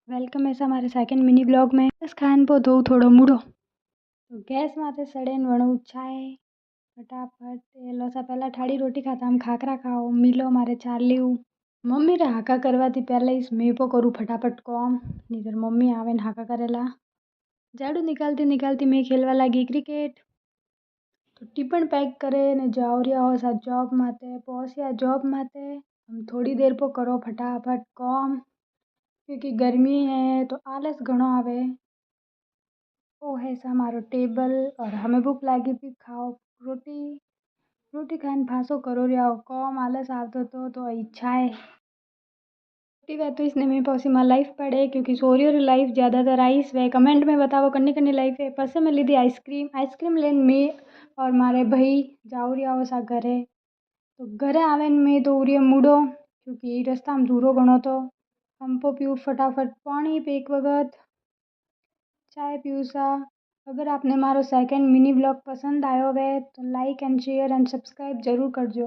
Welcome है हमारे second mini blog में। बस खान पो धो थोड़ो मूड़ो तो गैस माथे सड़े वणु छाए फटाफट एलो सा पहला ठाड़ी रोटी खाता हम खाकरा खाओ मिलो मारे चार्ल्यू मम्मी रे हाका करवा थी पहले इस मैं पो करूँ फटाफट कॉम नीधर मम्मी आवे न हाका करेला। झाड़ू निकालती निकालती मैं खेलवा लगी क्रिकेट तो टिफिन पैक करे ने जाओ रिया हो सा जॉब माते पहुंचिया जॉब माते हम थोड़ी देर पो करो फटाफट कॉम क्योंकि गर्मी है तो आलस घणो आवे। ओ है सा हमारो टेबल और हमें भूख लागी भी खाओ रोटी रोटी खाने फांसो करो रिया हो कॉम आलस आवतो तो इच्छा है छोटी बात तो इसने में पौसी माँ लाइफ पढ़े क्योंकि सोरी और लाइफ ज़्यादातर आइस वे कमेंट में बताओ कन्नी कन्नी लाइफ है पसे में ली थी आइसक्रीम लेन में और मारे भाई जाओ रिया हो सा घरे तो घरे आवे में तो उरिया मुड़ो क्योंकि रास्ता में दूरो घणो तो पंपो पीऊ फटाफट पानी पे एक वक्त चाय पीऊ सा। अगर आपने हमारो सेकंड मिनी ब्लॉग पसंद आयो है तो like and share and subscribe जरूर करजो।